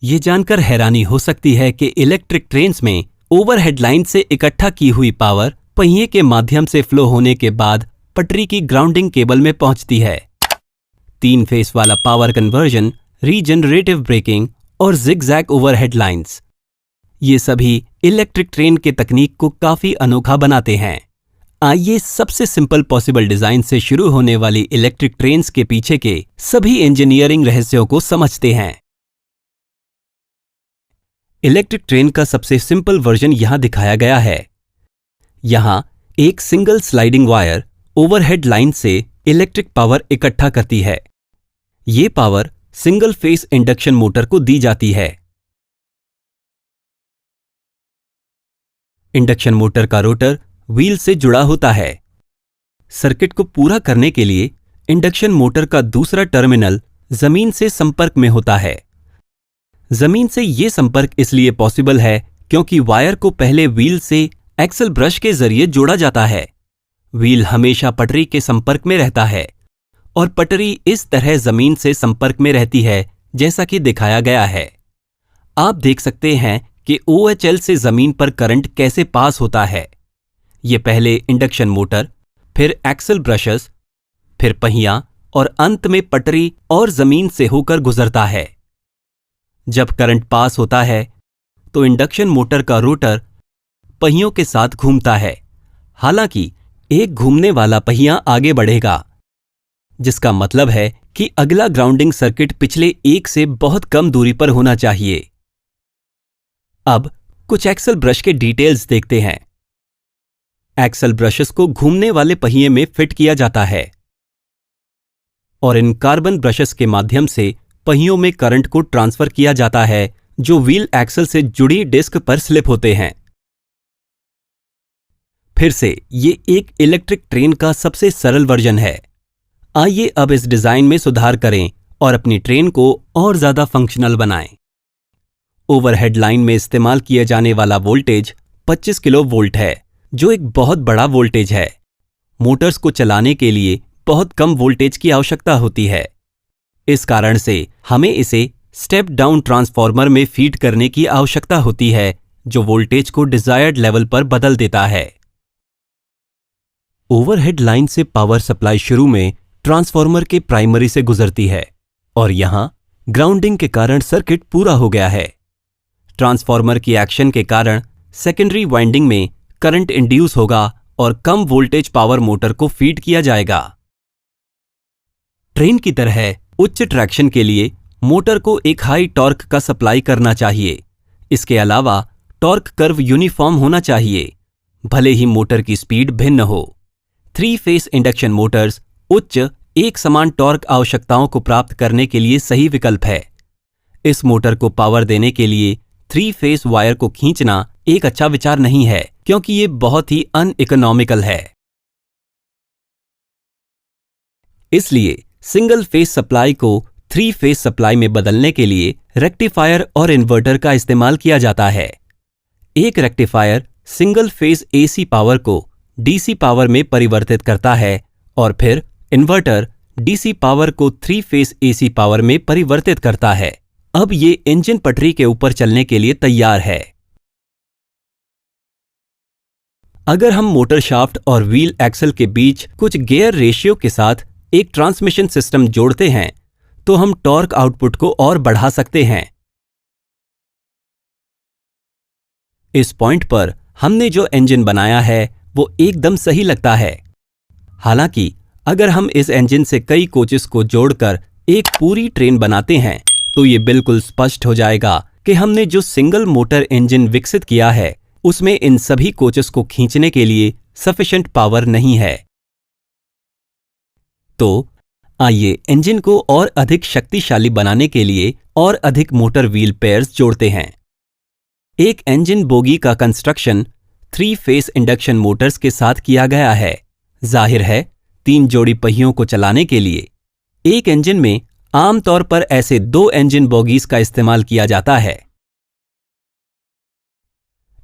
ये जानकर हैरानी हो सकती है कि इलेक्ट्रिक ट्रेन्स में ओवरहेड लाइन से इकट्ठा की हुई पावर पहिए के माध्यम से फ्लो होने के बाद पटरी की ग्राउंडिंग केबल में पहुंचती है। 3 फेस वाला पावर कन्वर्जन, रीजनरेटिव ब्रेकिंग और जिगजैग ओवरहेड लाइंस, ये सभी इलेक्ट्रिक ट्रेन के तकनीक को काफी अनोखा बनाते हैं। आइए सबसे सिंपल पॉसिबल डिजाइन से शुरू होने वाली इलेक्ट्रिक ट्रेन्स के पीछे के सभी इंजीनियरिंग रहस्यों को समझते हैं। इलेक्ट्रिक ट्रेन का सबसे सिंपल वर्जन यहां दिखाया गया है। यहां एक single sliding wire overhead line से इलेक्ट्रिक पावर इकट्ठा करती है। ये power single phase induction motor को दी जाती है। इंडक्शन मोटर का रोटर व्हील से जुड़ा होता है। सर्किट को पूरा करने के लिए इंडक्शन मोटर का दूसरा टर्मिनल जमीन से संपर्क में होता है। जमीन से यह संपर्क इसलिए पॉसिबल है क्योंकि वायर को पहले व्हील से एक्सल ब्रश के जरिए जोड़ा जाता है। व्हील हमेशा पटरी के संपर्क में रहता है और पटरी इस तरह जमीन से संपर्क में रहती है जैसा कि दिखाया गया है। आप देख सकते हैं कि OHL से जमीन पर करंट कैसे पास होता है। यह पहले इंडक्शन मोटर, फिर एक्सल ब्रशेस, फिर पहिया और अंत में पटरी और जमीन से होकर गुजरता है। जब करंट पास होता है तो इंडक्शन मोटर का रोटर पहियों के साथ घूमता है। हालांकि एक घूमने वाला पहिया आगे बढ़ेगा, जिसका मतलब है कि अगला ग्राउंडिंग सर्किट पिछले एक से बहुत कम दूरी पर होना चाहिए। अब कुछ एक्सल ब्रश के डिटेल्स देखते हैं। एक्सल ब्रशेस को घूमने वाले पहिए में फिट किया जाता है और इन कार्बन ब्रशेस के माध्यम से पहियों में करंट को ट्रांसफर किया जाता है जो व्हील एक्सल से जुड़ी डिस्क पर स्लिप होते हैं। फिर से ये एक इलेक्ट्रिक ट्रेन का सबसे सरल वर्जन है। आइए अब इस डिजाइन में सुधार करें और अपनी ट्रेन को और ज्यादा फंक्शनल बनाएं। ओवरहेड लाइन में इस्तेमाल किया जाने वाला वोल्टेज 25 किलो वोल्ट है, जो एक बहुत बड़ा वोल्टेज है। मोटर्स को चलाने के लिए बहुत कम वोल्टेज की आवश्यकता होती है। इस कारण से हमें इसे स्टेप डाउन ट्रांसफार्मर में फीड करने की आवश्यकता होती है, जो वोल्टेज को डिजायर्ड लेवल पर बदल देता है। ओवरहेड लाइन से पावर सप्लाई शुरू में ट्रांसफार्मर के प्राइमरी से गुजरती है और यहां ग्राउंडिंग के कारण सर्किट पूरा हो गया है। ट्रांसफार्मर की एक्शन के कारण सेकेंडरी वाइंडिंग में करंट इंड्यूस होगा और कम वोल्टेज पावर मोटर को फीड किया जाएगा। ट्रेन की तरह उच्च ट्रैक्शन के लिए मोटर को एक हाई टॉर्क का सप्लाई करना चाहिए। इसके अलावा टॉर्क कर्व यूनिफॉर्म होना चाहिए, भले ही मोटर की स्पीड भिन्न हो। 3 फेस इंडक्शन मोटर्स उच्च एक समान टॉर्क आवश्यकताओं को प्राप्त करने के लिए सही विकल्प है। इस मोटर को पावर देने के लिए 3 फेस वायर को खींचना एक अच्छा विचार नहीं है, क्योंकि ये बहुत ही अनइकोनॉमिकल है। इसलिए सिंगल फेस सप्लाई को 3 फेस सप्लाई में बदलने के लिए रेक्टिफायर और इन्वर्टर का इस्तेमाल किया जाता है। एक rectifier single phase AC power को DC पावर में परिवर्तित करता है और फिर इन्वर्टर DC पावर को 3 फेस AC पावर में परिवर्तित करता है। अब ये इंजन पटरी के ऊपर चलने के लिए तैयार है। अगर हम मोटर शाफ्ट और व्हील एक्सल के बीच कुछ गियर रेशियो के साथ एक ट्रांसमिशन सिस्टम जोड़ते हैं तो हम टॉर्क आउटपुट को और बढ़ा सकते हैं। इस पॉइंट पर हमने जो इंजन बनाया है वो एकदम सही लगता है। हालांकि अगर हम इस इंजन से कई कोचेस को जोड़कर एक पूरी ट्रेन बनाते हैं तो ये बिल्कुल स्पष्ट हो जाएगा कि हमने जो सिंगल मोटर इंजन विकसित किया है उसमें इन सभी कोचेस को खींचने के लिए सफिशिएंट पावर नहीं है। तो आइए इंजन को और अधिक शक्तिशाली बनाने के लिए और अधिक मोटर व्हील पेयर्स जोड़ते हैं। एक इंजन बोगी का कंस्ट्रक्शन 3 फेस इंडक्शन मोटर्स के साथ किया गया है। जाहिर है 3 जोड़ी पहियों को चलाने के लिए एक इंजन में आमतौर पर ऐसे 2 इंजन बोगीज का इस्तेमाल किया जाता है।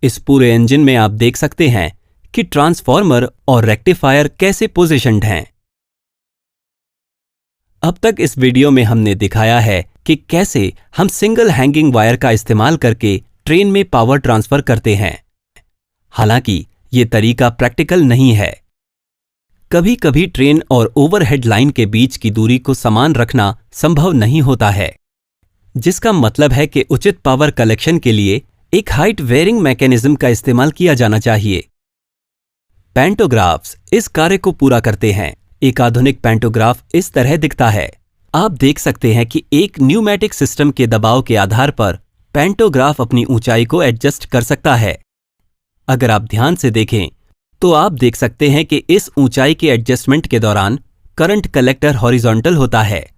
इस पूरे इंजन में आप देख सकते हैं कि ट्रांसफार्मर और रेक्टिफायर कैसे पोजीशन्ड हैं। अब तक इस वीडियो में हमने दिखाया है कि कैसे हम सिंगल हैंगिंग वायर का इस्तेमाल करके ट्रेन में पावर ट्रांसफर करते हैं। हालांकि ये तरीका प्रैक्टिकल नहीं है। कभी कभी ट्रेन और ओवरहेड लाइन के बीच की दूरी को समान रखना संभव नहीं होता है, जिसका मतलब है कि उचित पावर कलेक्शन के लिए एक हाइट वेयरिंग मैकेनिज्म का इस्तेमाल किया जाना चाहिए। पैंटोग्राफ्स इस कार्य को पूरा करते हैं। एक आधुनिक पैंटोग्राफ इस तरह दिखता है। आप देख सकते हैं कि एक न्यूमैटिक सिस्टम के दबाव के आधार पर पैंटोग्राफ अपनी ऊंचाई को एडजस्ट कर सकता है। अगर आप ध्यान से देखें तो आप देख सकते हैं कि इस ऊंचाई के एडजस्टमेंट के दौरान करंट कलेक्टर हॉरिजॉन्टल होता है।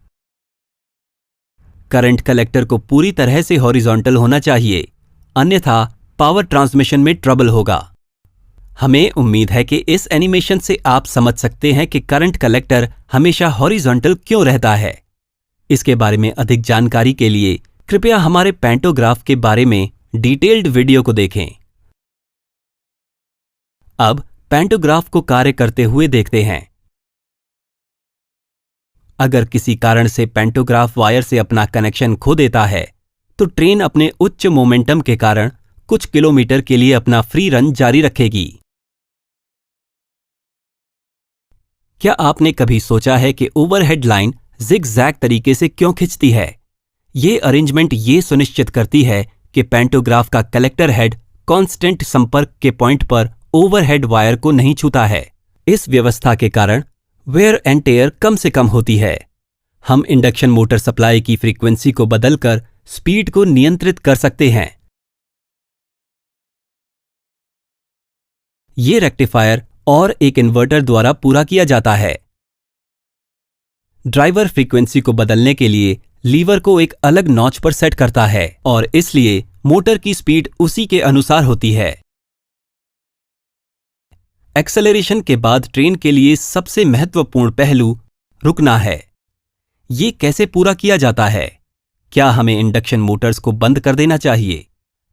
करंट कलेक्टर को पूरी तरह से हॉरिजॉन्टल होना चाहिए, अन्यथा पावर ट्रांसमिशन में ट्रबल होगा। हमें उम्मीद है कि इस एनिमेशन से आप समझ सकते हैं कि करंट कलेक्टर हमेशा हॉरिजॉन्टल क्यों रहता है। इसके बारे में अधिक जानकारी के लिए कृपया हमारे पैंटोग्राफ के बारे में डिटेल्ड वीडियो को देखें। अब पैंटोग्राफ को कार्य करते हुए देखते हैं। अगर किसी कारण से पैंटोग्राफ वायर से अपना कनेक्शन खो देता है तो ट्रेन अपने उच्च मोमेंटम के कारण कुछ किलोमीटर के लिए अपना फ्री रन जारी रखेगी। क्या आपने कभी सोचा है कि ओवरहेड लाइन जिग-जैग तरीके से क्यों खिंचती है? ये अरेंजमेंट ये सुनिश्चित करती है कि पैंटोग्राफ का कलेक्टर हेड कांस्टेंट संपर्क के पॉइंट पर ओवरहेड वायर को नहीं छूता है। इस व्यवस्था के कारण वेयर एंड टेयर कम से कम होती है। हम इंडक्शन मोटर सप्लाई की फ्रीक्वेंसी को बदलकर स्पीड को नियंत्रित कर सकते हैं। ये रेक्टिफायर और एक इन्वर्टर द्वारा पूरा किया जाता है। ड्राइवर फ्रीक्वेंसी को बदलने के लिए लीवर को एक अलग नॉच पर सेट करता है और इसलिए मोटर की स्पीड उसी के अनुसार होती है। एक्सेलरेशन के बाद ट्रेन के लिए सबसे महत्वपूर्ण पहलू रुकना है। ये कैसे पूरा किया जाता है? क्या हमें इंडक्शन मोटर्स को बंद कर देना चाहिए?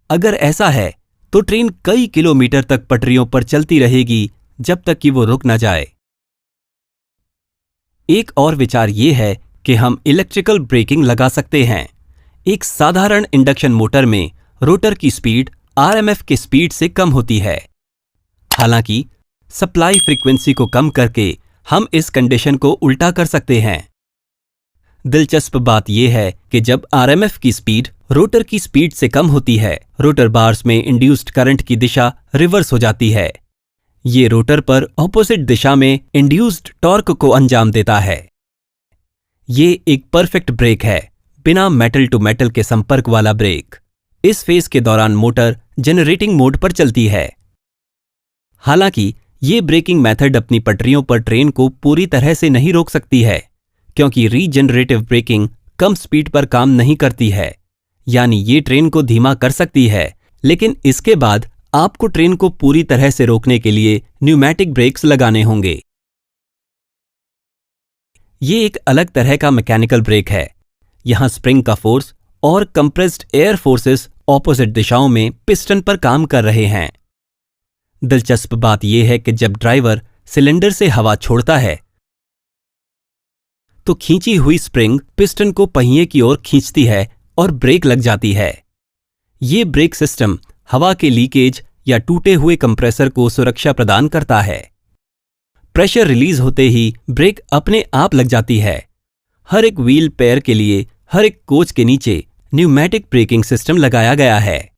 अगर ऐसा है तो ट्रेन कई किलोमीटर तक पटरियों पर चलती रहेगी जब तक कि वो रुक न जाए। एक और विचार ये है कि हम इलेक्ट्रिकल ब्रेकिंग लगा सकते हैं। एक साधारण इंडक्शन मोटर में रोटर की स्पीड आरएमएफ के स्पीड से कम होती है। हालांकि सप्लाई फ्रीक्वेंसी को कम करके हम इस कंडीशन को उल्टा कर सकते हैं। दिलचस्प बात यह है कि जब आरएमएफ की स्पीड रोटर की स्पीड से कम होती है, रोटर बार्स में इंड्यूस्ड करंट की दिशा रिवर्स हो जाती है। ये रोटर पर ऑपोजिट दिशा में इंड्यूस्ड टॉर्क को अंजाम देता है। ये एक परफेक्ट ब्रेक है, बिना मेटल टू मेटल के संपर्क वाला ब्रेक। इस फेज के दौरान मोटर जनरेटिंग मोड पर चलती है। हालांकि ये ब्रेकिंग मेथड अपनी पटरियों पर ट्रेन को पूरी तरह से नहीं रोक सकती है, क्योंकि रीजनरेटिव ब्रेकिंग कम स्पीड पर काम नहीं करती है। यानी ये ट्रेन को धीमा कर सकती है, लेकिन इसके बाद आपको ट्रेन को पूरी तरह से रोकने के लिए न्यूमैटिक ब्रेक्स लगाने होंगे। ये एक अलग तरह का मैकेनिकल ब्रेक है। यहां स्प्रिंग का फोर्स और कंप्रेस्ड एयर फोर्सेस ऑपोजिट दिशाओं में पिस्टन पर काम कर रहे हैं। दिलचस्प बात यह है कि जब ड्राइवर सिलेंडर से हवा छोड़ता है तो खींची हुई स्प्रिंग पिस्टन को पहिए की ओर खींचती है और ब्रेक लग जाती है। ये ब्रेक सिस्टम हवा के लीकेज या टूटे हुए कंप्रेसर को सुरक्षा प्रदान करता है। प्रेशर रिलीज होते ही ब्रेक अपने आप लग जाती है। हर एक व्हील पेयर के लिए हर एक कोच के नीचे न्यूमैटिक ब्रेकिंग सिस्टम लगाया गया है।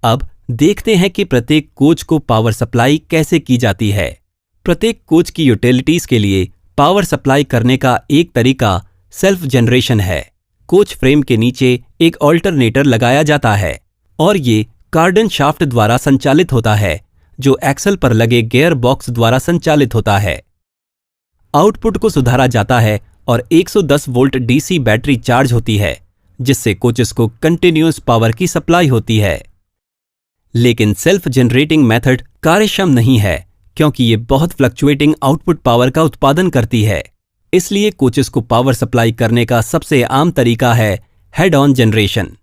अब देखते हैं कि प्रत्येक कोच को पावर सप्लाई कैसे की जाती है। प्रत्येक कोच की यूटिलिटीज के लिए पावर सप्लाई करने का एक तरीका सेल्फ जनरेशन है। कोच फ्रेम के नीचे एक ऑल्टरनेटर लगाया जाता है और ये कार्डन शाफ्ट द्वारा संचालित होता है, जो एक्सल पर लगे गियर बॉक्स द्वारा संचालित होता है। आउटपुट को सुधारा जाता है और 110 वोल्ट डीसी बैटरी चार्ज होती है, जिससे कोचेस को कंटिन्यूअस पावर की सप्लाई होती है। लेकिन सेल्फ जनरेटिंग मेथड कार्यक्षम नहीं है, क्योंकि ये बहुत फ्लक्चुएटिंग आउटपुट पावर का उत्पादन करती है। इसलिए कोचेस को पावर सप्लाई करने का सबसे आम तरीका है हेड ऑन जनरेशन।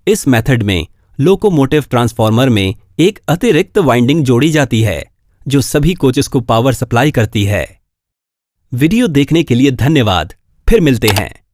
इस मेथड में लोकोमोटिव ट्रांसफार्मर में एक अतिरिक्त वाइंडिंग जोड़ी जाती है, जो सभी कोचेस को पावर सप्लाई करती है। वीडियो देखने के लिए धन्यवाद। फिर मिलते हैं।